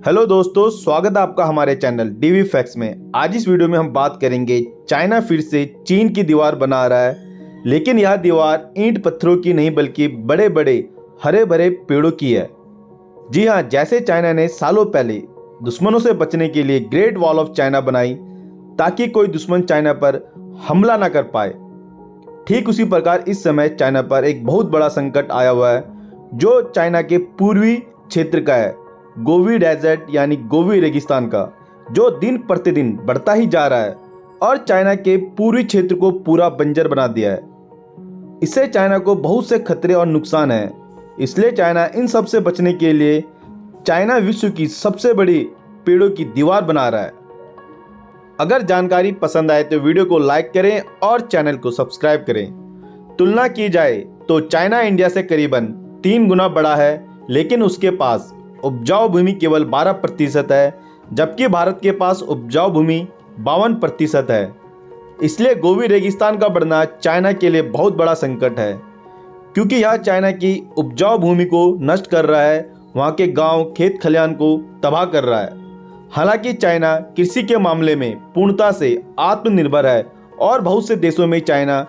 Hello दोस्तों, स्वागत है आपका हमारे चैनल डीवी फैक्ट्स में। आज इस वीडियो में हम बात करेंगे चाइना फिर से चीन की दीवार बना रहा है, लेकिन यह दीवार ईंट पत्थरों की नहीं बल्कि बड़े बड़े हरे भरे पेड़ों की है। जी हाँ, जैसे चाइना ने सालों पहले दुश्मनों से बचने के लिए ग्रेट वॉल ऑफ चाइना बनाई ताकि कोई दुश्मन चाइना पर हमला ना कर पाए, ठीक उसी प्रकार इस समय चाइना पर एक बहुत बड़ा संकट आया हुआ है जो चाइना के पूर्वी क्षेत्र का है, गोबी डेजर्ट यानी गोबी रेगिस्तान का, जो दिन प्रतिदिन बढ़ता ही जा रहा है और चाइना के पूर्वी क्षेत्र को पूरा बंजर बना दिया है। इससे चाइना को बहुत से खतरे और नुकसान हैं। इसलिए चाइना इन सब से बचने के लिए चाइना विश्व की सबसे बड़ी पेड़ों की दीवार बना रहा है। अगर जानकारी पसंद आए तो वीडियो को लाइक करें और चैनल को सब्सक्राइब करें। तुलना की जाए तो चाइना इंडिया से करीबन 3 गुना बड़ा है, लेकिन उसके पास उपजाऊ भूमि केवल 12% है, जबकि भारत के पास उपजाऊ भूमि 52% है। इसलिए गोबी रेगिस्तान का बढ़ना चाइना के लिए बहुत बड़ा संकट है, क्योंकि यह चाइना की उपजाऊ भूमि को नष्ट कर रहा है, वहाँ के गांव खेत खलिहान को तबाह कर रहा है। हालांकि चाइना कृषि के मामले में पूर्णता से आत्मनिर्भर है और बहुत से देशों में चाइना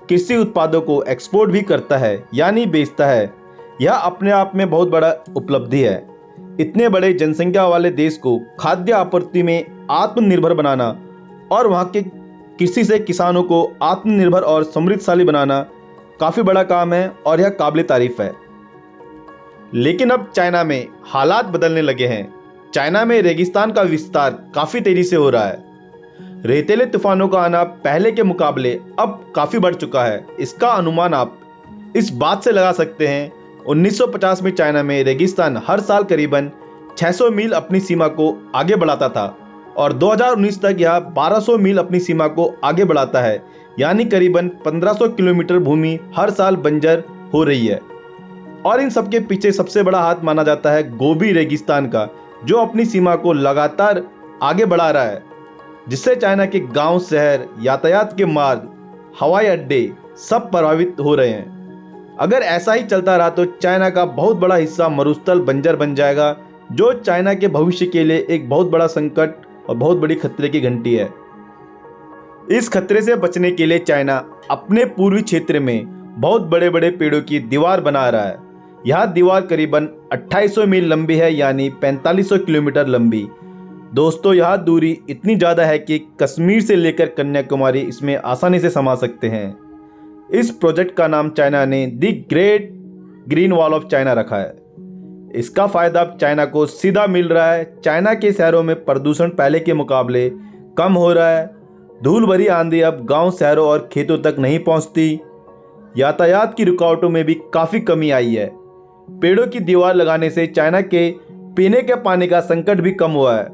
कृषि उत्पादों को एक्सपोर्ट भी करता है, यानी बेचता है। यह अपने आप में बहुत बड़ा उपलब्धि है। इतने बड़े जनसंख्या वाले देश को खाद्य आपूर्ति में आत्मनिर्भर बनाना और वहाँ के कृषि से किसानों को आत्मनिर्भर और समृद्धशाली बनाना काफ़ी बड़ा काम है और यह काबिल तारीफ है। लेकिन अब चाइना में हालात बदलने लगे हैं। चाइना में रेगिस्तान का विस्तार काफ़ी तेजी से हो रहा है। रेतीले तूफानों का आना पहले के मुकाबले अब काफ़ी बढ़ चुका है। इसका अनुमान आप इस बात से लगा सकते हैं, 1950 में चाइना में रेगिस्तान हर साल करीबन 600 मील अपनी सीमा को आगे बढ़ाता था और 2019 तक यह 1200 मील अपनी सीमा को आगे बढ़ाता है, यानी करीबन 1500 किलोमीटर भूमि हर साल बंजर हो रही है। और इन सबके पीछे सबसे बड़ा हाथ माना जाता है गोबी रेगिस्तान का, जो अपनी सीमा को लगातार आगे बढ़ा रहा है, जिससे चाइना के गांव, शहर, यातायात के मार्ग, हवाई अड्डे सब प्रभावित हो रहे हैं। अगर ऐसा ही चलता रहा तो चाइना का बहुत बड़ा हिस्सा मरुस्थल बंजर बन जाएगा, जो चाइना के भविष्य के लिए एक बहुत बड़ा संकट और बहुत बड़ी खतरे की घंटी है। इस खतरे से बचने के लिए चाइना अपने पूर्वी क्षेत्र में बहुत बड़े बड़े पेड़ों की दीवार बना रहा है। यह दीवार करीबन 2800 मील लंबी है, यानी 4500 किलोमीटर लंबी। दोस्तों, यह दूरी इतनी ज़्यादा है कि कश्मीर से लेकर कन्याकुमारी इसमें आसानी से समा सकते हैं। इस प्रोजेक्ट का नाम चाइना ने the great green wall of China रखा है। इसका फायदा अब चाइना को सीधा मिल रहा है। चाइना के शहरों में प्रदूषण पहले के मुकाबले कम हो रहा है। धूल भरी आंधी अब गांव, शहरों और खेतों तक नहीं पहुंचती। यातायात की रुकावटों में भी काफ़ी कमी आई है। पेड़ों की दीवार लगाने से चाइना के पीने के पानी का संकट भी कम हुआ है।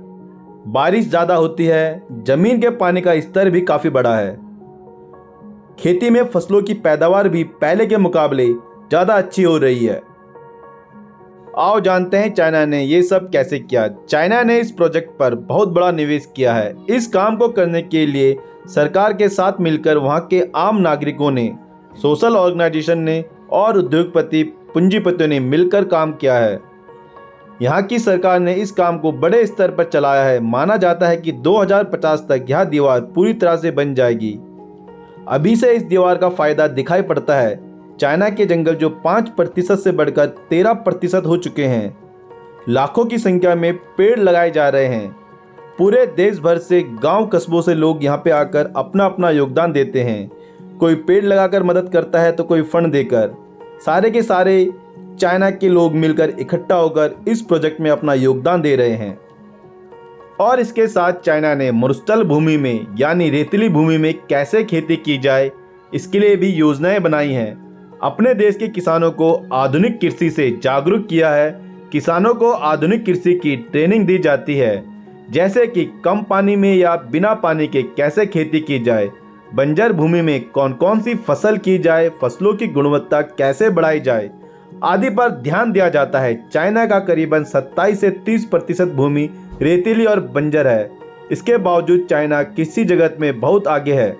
बारिश ज़्यादा होती है, जमीन के पानी का स्तर भी काफ़ी बढ़ा है। खेती में फसलों की पैदावार भी पहले के मुकाबले ज़्यादा अच्छी हो रही है। आओ जानते हैं चाइना ने ये सब कैसे किया। चाइना ने इस प्रोजेक्ट पर बहुत बड़ा निवेश किया है। इस काम को करने के लिए सरकार के साथ मिलकर वहाँ के आम नागरिकों ने, सोशल ऑर्गेनाइजेशन ने और उद्योगपति पूंजीपतियों ने मिलकर काम किया है। यहाँ की सरकार ने इस काम को बड़े स्तर पर चलाया है। माना जाता है कि 2050 तक यह दीवार पूरी तरह से बन जाएगी। अभी से इस दीवार का फायदा दिखाई पड़ता है। चाइना के जंगल जो 5% से बढ़कर 13% हो चुके हैं। लाखों की संख्या में पेड़ लगाए जा रहे हैं। पूरे देश भर से गांव, कस्बों से लोग यहाँ पे आकर अपना अपना योगदान देते हैं। कोई पेड़ लगाकर मदद करता है तो कोई फंड देकर। सारे के सारे चाइना के लोग मिलकर इकट्ठा होकर इस प्रोजेक्ट में अपना योगदान दे रहे हैं। और इसके साथ चाइना ने मरुस्थल भूमि में, यानी रेतीली भूमि में कैसे खेती की जाए, इसके लिए भी योजनाएं बनाई हैं। अपने देश के किसानों को आधुनिक कृषि से जागरूक किया है। किसानों को आधुनिक कृषि की ट्रेनिंग दी जाती है, जैसे कि कम पानी में या बिना पानी के कैसे खेती की जाए, बंजर भूमि में कौन कौन सी फसल की जाए, फसलों की गुणवत्ता कैसे बढ़ाई जाए आदि पर ध्यान दिया जाता है। चाइना का करीबन 27 से 30% भूमि रेतीली और बंजर है। इसके बावजूद चाइना कृषि जगत में बहुत आगे है।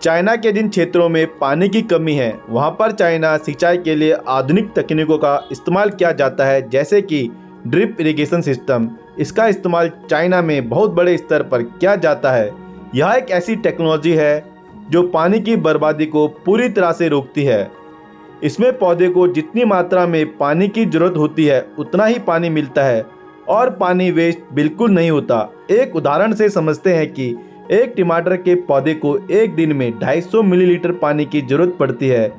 चाइना के जिन क्षेत्रों में पानी की कमी है, वहाँ पर चाइना सिंचाई के लिए आधुनिक तकनीकों का इस्तेमाल किया जाता है, जैसे कि ड्रिप इरिगेशन सिस्टम, इसका इस्तेमाल चाइना में बहुत बड़े स्तर पर किया जाता है। यह एक ऐसी टेक्नोलॉजी है जो पानी की बर्बादी को पूरी तरह से रोकती है। इसमें पौधे को जितनी मात्रा में पानी की जरूरत होती है उतना ही पानी मिलता है और पानी वेस्ट बिल्कुल नहीं होता। एक उदाहरण से समझते हैं कि एक टमाटर के पौधे को एक दिन में 250 मिलीलीटर पानी की जरूरत पड़ती है।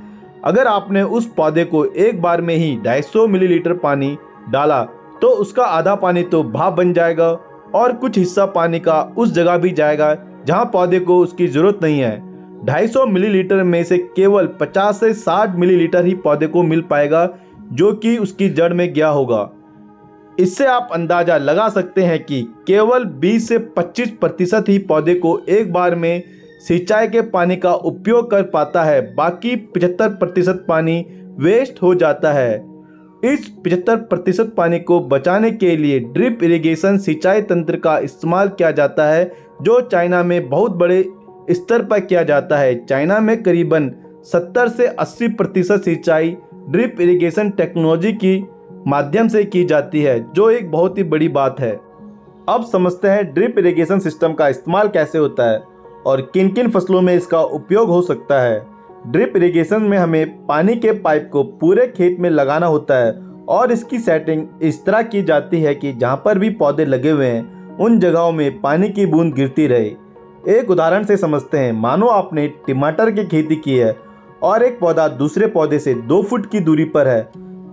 अगर आपने उस पौधे को एक बार में ही 250 मिलीलीटर पानी डाला तो उसका आधा पानी तो भाप बन जाएगा और कुछ हिस्सा पानी का उस जगह भी जाएगा जहां पौधे को उसकी जरूरत नहीं है। 250 मिलीलीटर में से केवल 50 से 60 मिलीलीटर ही पौधे को मिल पाएगा जो कि उसकी जड़ में गया होगा। इससे आप अंदाजा लगा सकते हैं कि केवल 20 से 25% ही पौधे को एक बार में सिंचाई के पानी का उपयोग कर पाता है, बाकी 75% पानी वेस्ट हो जाता है। इस 75% पानी को बचाने के लिए ड्रिप इरिगेशन सिंचाई तंत्र का इस्तेमाल किया जाता है जो चाइना में बहुत बड़े स्तर पर किया जाता है। चाइना में करीबन 70 से 80% सिंचाई ड्रिप इरिगेशन टेक्नोलॉजी की माध्यम से की जाती है, जो एक बहुत ही बड़ी बात है। अब समझते हैं ड्रिप इरिगेशन सिस्टम का इस्तेमाल कैसे होता है और किन किन फसलों में इसका उपयोग हो सकता है। ड्रिप इरिगेशन में हमें पानी के पाइप को पूरे खेत में लगाना होता है और इसकी सेटिंग इस तरह की जाती है कि जहाँ पर भी पौधे लगे हुए हैं उन जगहों में पानी की बूंद गिरती रहे। एक उदाहरण से समझते हैं, मानो आपने टमाटर की खेती की है और एक पौधा दूसरे पौधे से 2 फुट की दूरी पर है,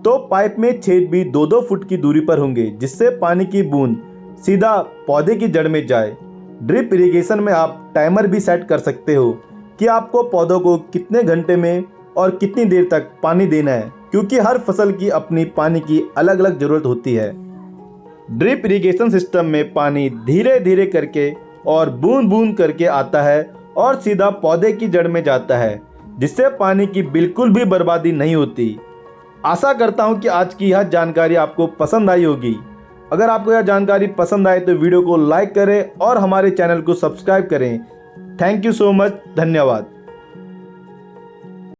तो पाइप में छेद भी 2-2 फुट की दूरी पर होंगे जिससे पानी की बूंद सीधा पौधे की जड़ में जाए। ड्रिप इरिगेशन में आप टाइमर भी सेट कर सकते हो कि आपको पौधों को कितने घंटे में और कितनी देर तक पानी देना है, क्योंकि हर फसल की अपनी पानी की अलग अलग ज़रूरत होती है। ड्रिप इरिगेशन सिस्टम में पानी धीरे धीरे करके और बूंद बूंद करके आता है और सीधा पौधे की जड़ में जाता है, जिससे पानी की बिल्कुल भी बर्बादी नहीं होती। आशा करता हूँ कि आज की यह जानकारी आपको पसंद आई होगी। अगर आपको यह जानकारी पसंद आए तो वीडियो को लाइक करें और हमारे चैनल को सब्सक्राइब करें। थैंक यू सो मच, धन्यवाद।